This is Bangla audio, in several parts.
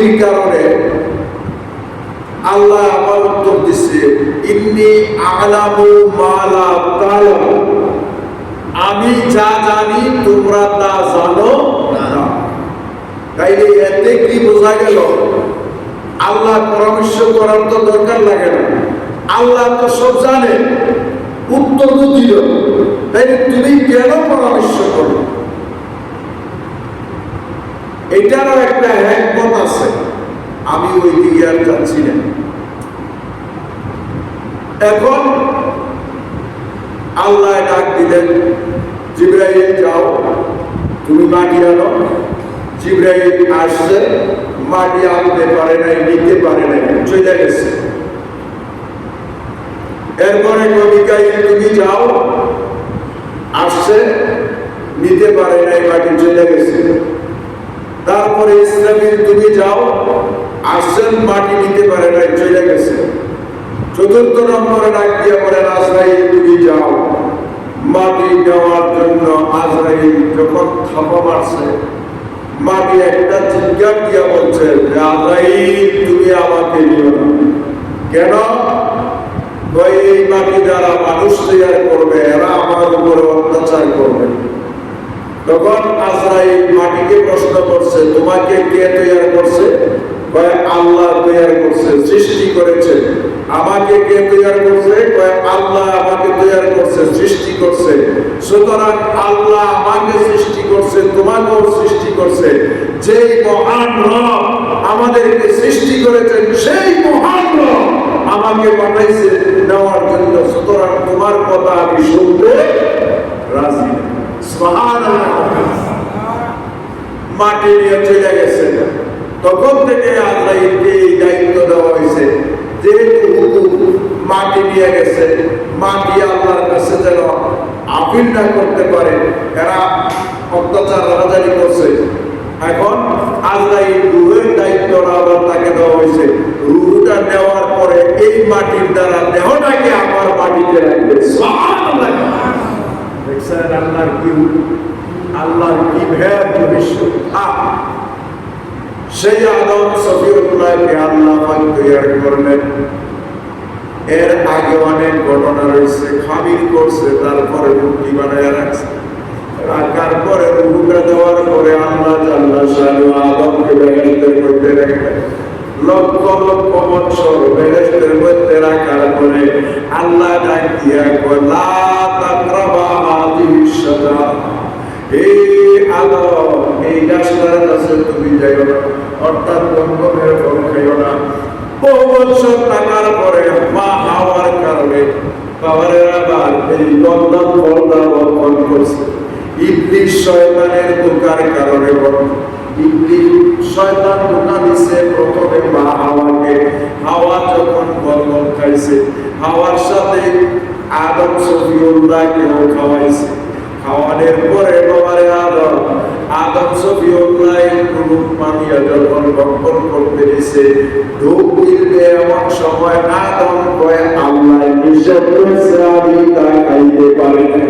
ভক্তির কারণে আল্লাহ আবার উত্তর দিচ্ছে, ইন্নী আ'লামু মা লা তা'লামুন, আমি যা জানি তোমরা তা জানো না। তাইলে এতে কি বোঝা গেল? আল্লাহ পরামর্শ করার তো দরকার লাগে না, আল্লাহ তো সব জানে, উত্তর তো দিল, তাইলে তুমি কেন পরামর্শ করো? এটারও একটা হিকমত আছে, আমি ওই দিকে আর যাচ্ছি না। এখন আল্লাহ ডাক দিলেন, জিবরাইল যাও, তুমি মাটি আনো। জিবরাইল আসছে, মাটি আনতে পারে নাই, নিতে পারে নাই, চলে গেছে। এরপরে মিকাইল তুমি যাও, আসছে, নিতে পারে নাই, মাটি চলে গেছে। তারপরে ইসরাফিল তুমি যাও, আসছেন, মাটি নিতে পারে নাই, চলে গেছে। চতুর্থ নম্বরে ডাক দিয়ে বলেন, আজরাইল তুমি যাও, মাটি নেওয়ার জন্য। আজরাইল যখন থাপা মারছে, মাটি একটা চিৎকার দিয়া বলছে, আজরাইল তুমি আমাকে নিও না। কেন? এই মাটি দ্বারা মানুষ তৈরি করবে, এরা আমার উপরে অত্যাচার করবে। তখন আজরাইল মাটিকে প্রশ্ন করছে, তোমাকে কে তৈরি করছে? আল্লাহ তৈরি করছে, সৃষ্টি করেছে। আমাকে কে তৈরি করছে? আল্লাহ আমাকে তৈরি করছে, সৃষ্টি করছে। সুতরাং আল্লাহ আমাকে সৃষ্টি করছে, তোমাকেও সৃষ্টি করছে। যেই মহান রব আমাদেরকে সৃষ্টি করেছেন, সেই মহান রব আমাকে পাঠাইছে নেওয়ার জন্য। সুতরাং তোমার কথা আমি শুনতে রাজি। মাটি নিয়ে চলে গেছে। তখন থেকে আল্লাহকে এই দায়িত্ব দেওয়া হয়েছে, যেহেতু হুকুম মাটি নিয়ে গেছে, মাটি আল্লাহর কাছে যেন আপিল না করতে পারে, এরা অত্যাচার রাজারি করছে। এখন আল্লাহর রূহের দায়িত্বটা আবার তাকে দেওয়া হয়েছে। রূহটা নেওয়ার পরে এই মাটির দ্বারা দেহটাকে আবার মাটিতে রাখবে। দেখছেন আল্লাহর কি ভেদ ভবিষ্যৎ। সেই আদম সফিউল্লাহকে আল্লাহ পাক তৈরি করলেন। এর আগে অনেক ঘটনা রয়েছে, খামির করছে, তারপরে মূর্তি বানায় রাখছে। রাখার পরে রূহটা দেওয়ার পরে আল্লাহ জাল্লা শানু আদমকে বেহেশতের মধ্যে রাখলেন। লক্ষ লক্ষ বছর বেহেশতের মধ্যে রাখার পরে আল্লাহ ডাক দিয়া কয়, লা তাকরাবা হাযিহিশ শাজারা, এই আদম এই গাছটার কাছে তুমি যাইও না, অর্থাৎ গন্ধমের ফল খাইও না। বহু বছর থাকার পরে মা হাওয়ার কারণে বাবারের আবার এই গন্ধম ফলটা বর্জন করছে। ইবলিস শয়তানের ধোঁকার কারণে ইবলিস শয়তান ধোঁকা দিছে প্রথমে মা হাওয়াকে। হাওয়া যখন গন্ধম খাইছে, হাওয়ার সাথে আদম সফিউল্লাহকেও খাওয়াইছে। খাওয়ানোর পরে বাবারে আদম সফিউল্লাহ রূপ মানিয়া যখন ভক্ষণ করতে দিছে, ধূপ দিবে এমন সময় আদম কয়, আল্লাহ নিষেধ করেছে, আমি তা খাইতে পারি না।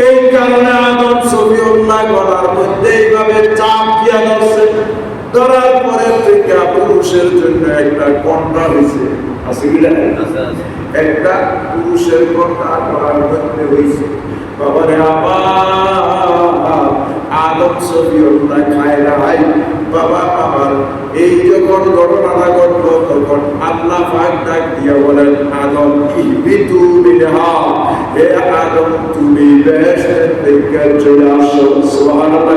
এই কারণে আদম সফিউল্লাহ গলার মধ্যে এইভাবে চাপ দিয়া ধরছে। ধরার পরে থেকে পুরুষের জন্য একটা কন্যা হয়েছে। আছে কি না? একটা পুরুষের কন্যা গলার মধ্যে হয়েছে। বাবারে আদম সফিউল্লাহ খায় নাই। বাবা আমার এই যখন ঘটনাটা ঘটলো, তখন আল্লাহ পাক ডাক দিয়া বলেন, আদম ইহবিতু মিনহা, হে আদম তুমি বেহেশত থেকে চলে আসো। সুবহানাল্লাহ,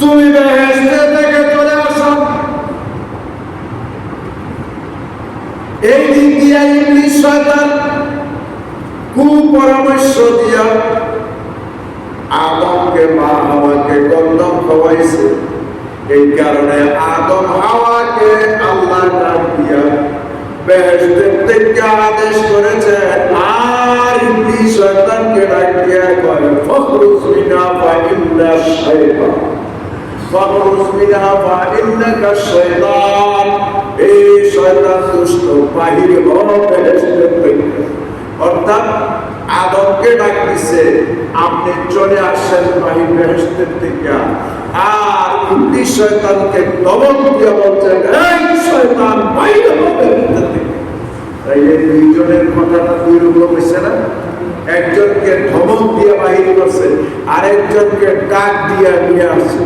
তুমি বেহেশত থেকে চলে আসো। এই দিক দিয়া ইবলিস শয়তান কুপরামর্শ দিয়া আদমকে মা হাওয়াকে গন্ধম খাওয়াইছে। এই কারণে আদম হাওয়াকে আল্লাহ ডাক দিয়া বেহেশত থেকে আদেশ করেছে। আর ইবলিস শয়তানকে ডাক দিয়া কয়, ফখরুজ মিনহা ফাইন্না শাইতান, ফখরুজ মিনহা ফাইন্নাকা শাইতান, এই শয়তান দুষ্ট, বাহির হও বেহেশত থেকে। অর্থাৎ আদমকে ডাক দিছে, আপনি চলে আসেন বাহির বেহেশতের থেকে। আর শয়তানকে দমন দিয়ে বলছে, এই শয়তান বাইরে হবে। তাইলে দুইজনের কথাটা দুই রকম হয়েছে না? একজনকে ধমক দিয়ে বাহির করছে, আরেকজনকে ডাক দিয়ে নিয়ে আসছে।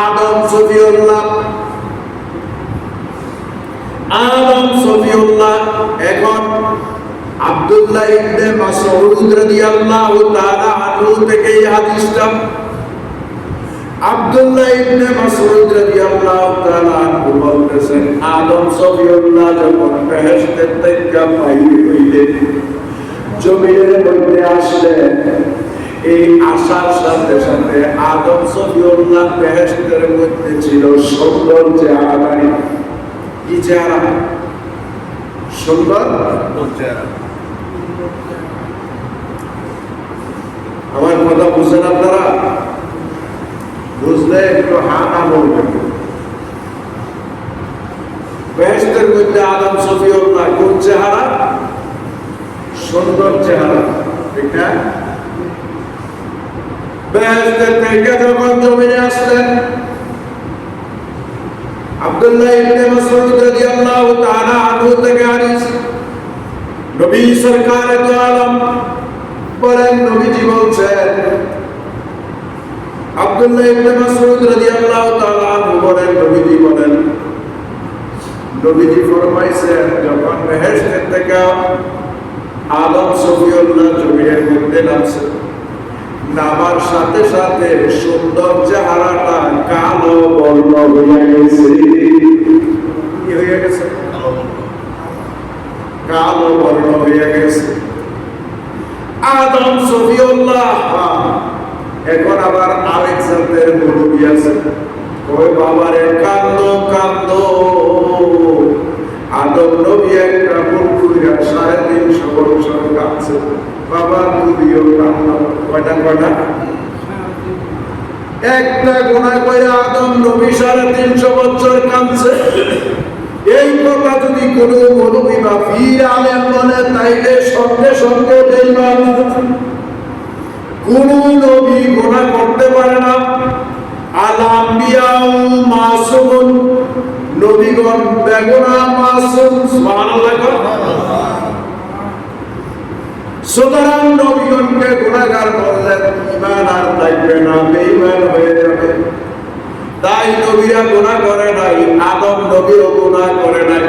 আদম সফিউল্লাহ এখন আব্দুল্লাহ ইবনে মাসউদ রাদিয়াল্লাহু তাআলা আনহু থেকে এই হাদিসটা। আব্দুল্লাহ ইবনে মাসউদ রাদিয়াল্লাহু তাআলা আনহু বলতেছেন, আদম সফিউল্লাহ যখন বেহেশতের থেকে বাইরে হইলেন, জমিনের মধ্যে আসলেন, এই আসার সাথে সাথে আদম সফিউল্লাহ বেহেশতের মধ্যে ছিল সুন্দর চেহারা। কি চেহারা? সুন্দর চেহারা। আমার কথা বুঝছেন আপনারা? বুঝলে একটু হা না বলবেন। বেহেশতের মধ্যে আদম সফিউল্লাহ কোন চেহারা? সুন্দর চেহারা, ঠিক না? বেহেশতের থেকে যখন জমিনে আসলেন, আব্দুল্লাহ ইবনে মাসউদ রাদিয়াল্লাহু তাআলা আনহু থেকে হাদিস, নবী সরকার দু আলম বলেন, নবীজি বলছেন, আব্দুল্লাহ ইবনে মাসউদ রাদিয়াল্লাহু তাআলা আনহু বলেন, নবীজি বলেন, নবীজি ফরমাইছেন, যখন বেহেশত থেকে আদম সফিউল্লাহ জমিনের মধ্যে নামছে, নামার সাথে সাথে সুন্দর চেহারাটা কালো বর্ণ হয়ে গেছে। কি হয়ে গেছে? কালো বর্ণ হয়ে গেছে। আদম সফিউল্লাহ এখন আবার আরেক জাতের মুরব্বী আছে, ওই বাবারে কান্দো কান্দো। আদম নবী একটা পুকুরিয়া 350 বছর কাঁদছে, বাবা তুমিও কান্দো। কয়টা কয়টা? একটা গুনাহ করে আদম নবী 350 বছর কাঁদছে। এই কথা যদি কোনো মৌলবী বা পীর আলেম বলে, তাইলে সঙ্গে সঙ্গে বেঈমান। কোন নবী গুনাহ করতে পারে না। আল আম্বিয়াউ মাসুমুন, নবীগণ বেগুনাহ মাসুম। সুবহানাল্লাহ। সুতরাং নবীগণকে গুনাহগার বললেন, ঈমান আর থাকবে না, বেঈমান হয়ে যাবে। তাই নবীরা গুনাহ করে নাই, আদম নবীও গুনাহ করে নাই।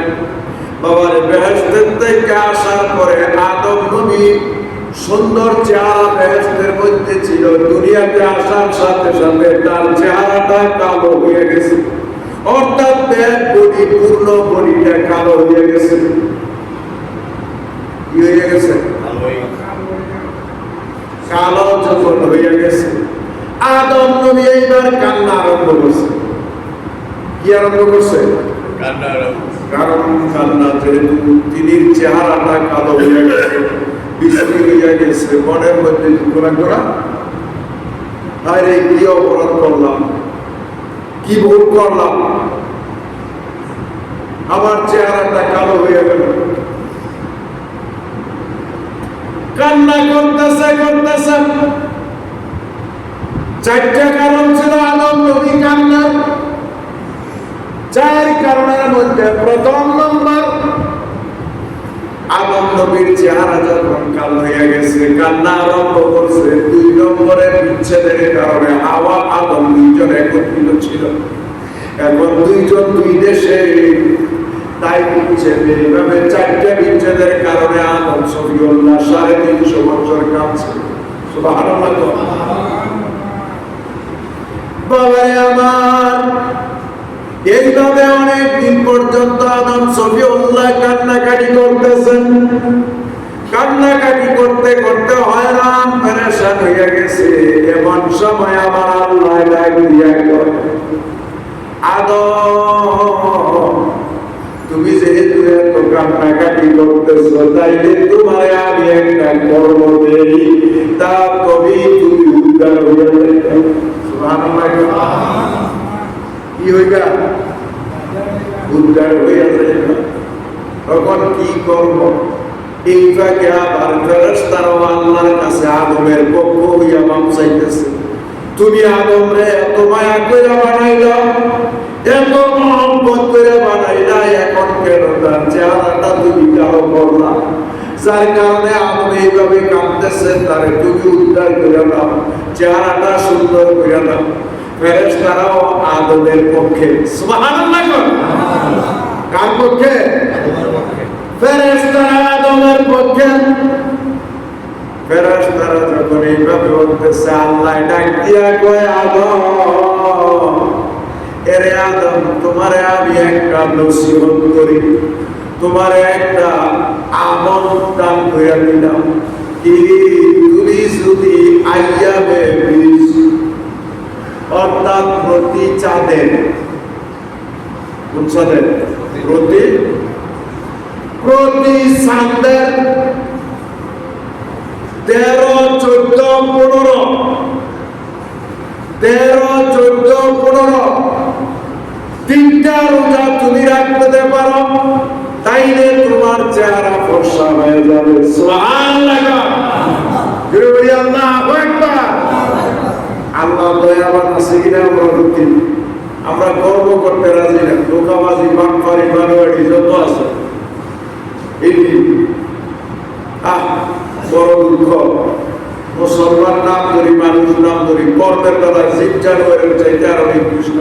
বাবার বেহেশতের থেকে আসার পরে আদম নবী সুন্দর চেহারা বেহেশতের মধ্যে ছিল, দুনিয়াতে আসার সাথে সাথে তার চেহারাটা কালো হয়ে গেছে। অর্থাৎ দেহ বডি, পূর্ণ বডিটা কালো হয়ে গেছে। কি হয়ে গেছে? কালো যখন হয়ে গেছে, আদম নবী এইবার কান্না আরম্ভ করছে। কি আরম্ভ করছে? কারণ কান্না, যেহেতু তিনি চেহারাটা কালো হয়ে গেছে, বিশ্রী হয়ে গেছে, মনের মধ্যে গুনাহ করা, আরে কি অপরাধ করলাম, কি ভুল করলাম, আমার চেহারাটা কালো হয়ে গেল। কান্না করতেছে করতেছে। 4টা কারণ ছিল আদম নবী কান্নার। 4 কারণের মধ্যে প্রথম নম্বর, আদম নবীর চেহারা যখন কালো হয়ে গেছে, কান্না আরম্ভ করছে। 2 নম্বরে বিচ্ছেদের কারণে হাওয়া আদম দুইজন একত্রিত ছিল। এখন দুইজন দুই দেশে, তাই বিচ্ছেদ। এইভাবে 4টা বিচ্ছেদের কারণে আদম সফিউল্লাহ 350 বছর কাঁদছে। সুবহানাল্লাহ। বাবা আমার, এইভাবে অনেক দিন পর্যন্ত আদম সফিউল্লাহ কান্নাকাটি করতেছেন। কান্নাকাটি করতে করতে হয়রান পেরেশান হয়ে গেছে। এমন সময় আমার আল্লাহ ডাক দিয়া কয়, আদম, তুমি যেহেতু এত কান্নাকাটি করতেছো, তাইলে তোমার আমি একটা কর্ম দেই, তা তবেই তুমি উদ্ধার হয়ে যাবে। সুবহানাল্লাহ। কি হইবা? উদ্ধার হয়ে যাবে। তখন কি করব? এই ফাঁকে আবার ফেরেশতারাও আল্লাহর কাছে আদমের পক্ষ হইয়া মাপ চাইতেছে। তুমি আদম রে এত মায়া করে বানাইলা, এত মহব্বত করে বানাইলা, এখন কেন তার চেহারাটা তুমি কালো করলা? যার কারণে আদম এইভাবে কাঁদতেছে, তারে তুমি উদ্ধার করে দাও, চেহারাটা সুন্দর করে দাও। ফেরেশতারাও আদমের পক্ষে। সুবহানাল্লাহ। কার পক্ষে? ফেরেশতারা আদমের পক্ষে। ফেরেশতারা যখন এইভাবে বলতেছে, আল্লাহ ডাক দিয়া কয়, আদম, এরে আদম, তোমারে আমি একটা নসিহত করি, তোমারে একটা আমল দান করে দিলাম। কি? তুমি যদি আইয়ামে বিশ, অর্থাৎ প্রতি চাঁদের, কোন চাঁদের? প্রতি চাঁদের 13, 14, 15, 13, 14, 15 তিনটা রোজা তুমি রাখতে পারো, তাইলে তোমার চেহারা ফর্সা হয়ে যাবে। সুবহানাল্লাহ। আল্লাহু আকবার। আল্লাহ দয়াবান আছে কিনা আমরা দেখি। আমরা গর্ব করতে রাজি না। ধোঁকাবাজি, বাটপারি, বানোয়ারি যত আছে, এই বড় দুঃখ। মুসলমান নাম ধরি, মানুষ নাম ধরি, কর্মের দ্বারা জিপ জানুয়ারির চাইতে আরো নিকৃষ্ট।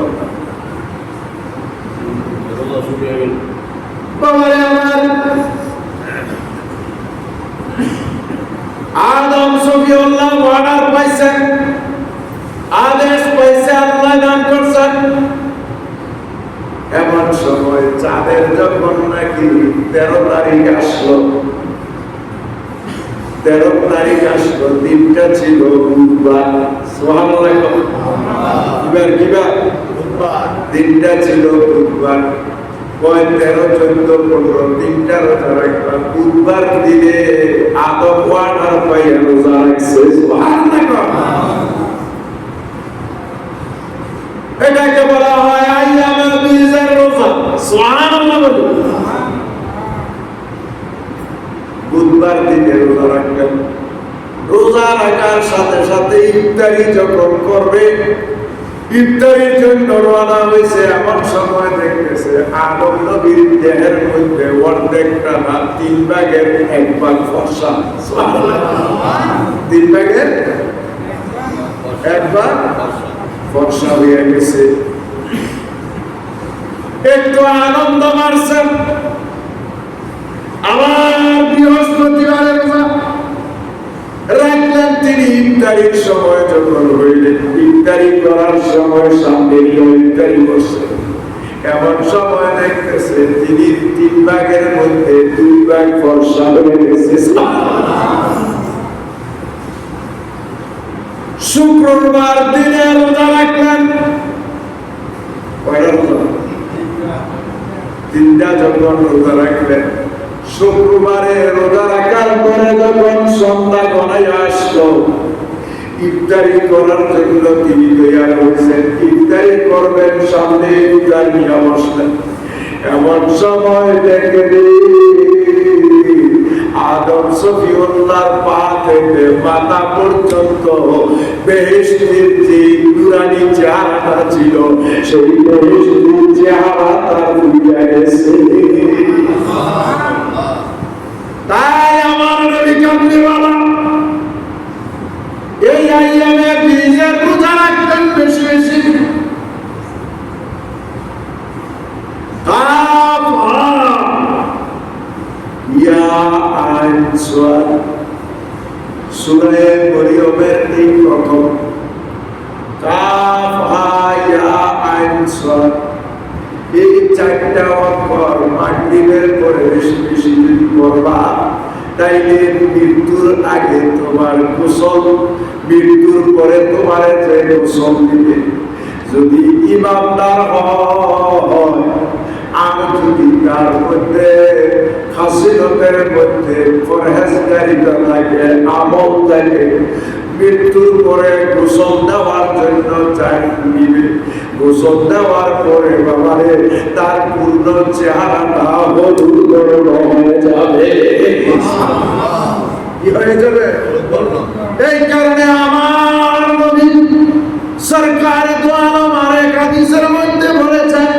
আদম সফিউল্লাহ অর্ডার পাইছেন, আদেশ পাইছে, আল্লাহ দান করছেন। এমন সময় চাঁদের যখন নাকি 13 তারিখ আসলো, 13 তারিখ আসলো, দিনটা ছিল বুধবার। সুবহানাল্লাহ। কিবার দিনটা ছিল বুধবার। 13, 14, 15 তিনটা রোজা রাখলাম। বুধবার দিনে আদম ওয়াটার পাইয়া রোজা রাখছে। সুবহানাল্লাহ। এটাকে বলা হয় আইয়ামে বীজের রোজা। সুবহানাল্লাহ। বুধবার দিনে রোজা রাখলেন। রোজা রাখার সাথে সাথে ইফতারি যখন করবে, ইফতারির জন্য রওনা হয়েছে, এমন সময় দেখতেছে আদম নবীর দেহের মধ্যে অর্ধেকটা না, 3 ভাগের 1 ভাগ ফর্সা। 3 ভাগের 1 ভাগ ফর্সা হয়ে গেছে। একটু আনন্দ মারছেন। আবার বৃহস্পতিবারের রোজা রাখলেন তিনি। ইফতারির সময় যখন হইলেন, ইফতারি করার সময় সামনে ইফতারি করছেন, এমন সময় দেখতেছে তিনি 3 ভাগের মধ্যে 2 ভাগ ফর্সা হয়ে গেছে। শুক্রবার দিনে রোজা রাখলেন। তিনটা যখন রোজা রাখলেন, শুক্রবারে রোজা রাখার পরে যখন সন্ধ্যা গনায় আসলো, ইফতারি করার জন্য তিনি তৈরি হয়েছেন। ইফতারি করবেন, সামনে ইফতার নিয়ে বসলেন। এমন সময় দেখে আদম সফিউল্লাহর পা থেকে মাথা পর্যন্ত বেহেশতের যে নুরানি চেহারাটা ছিল, সেই বেহেশতের চেহারা তার ফুটে গেছে। তাই আমার নবী কামলিওয়ালা এই আইয়ামে বীজের রোজা রাখতেন বেশি বেশি। সূরা মরিয়মের এই প্রথম কাফ হা ইয়া আইন সাদ, এই 4টা অক্ষর মাগরিবের পরে বেশি বেশি যদি পড়বা, তাইলে মৃত্যুর আগে তোমার গোসল, মৃত্যুর পরে তোমার যে গোসল দিবে, যদি ইমানদার হয়, আর যদি তার মধ্যে খাসিলতের মধ্যে পরহেজগারিতা থাকে, আমল থাকে, মৃত্যুর পরে গোসল দেওয়ার জন্য চাই নিবে। গোসল দেওয়ার পরে বাবারে তার পূর্ণ চেহারাটা হলুদ বর্ণ হয়ে যাবে। কি হয়ে যাবে? এই কারণে আমার নবী সরকার দু আলম আরেক হাদিসের মধ্যে বলেছেন,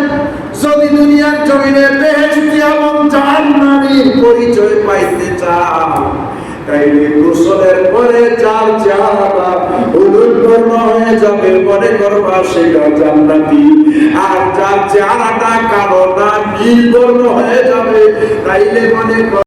যদি দুনিয়ার জমিনে বেহেশতি এবং জাহান্নামীর পরিচয় পাইতে চাও, তাইলে গোসলের পরে যার চেহারা হলুদ বর্ণ হয়ে যাবে মনে করবা সেটা জান্নাতি, আর যার চেহারাটা কালো না নীল বর্ণ হয়ে যাবে তাইলে মনে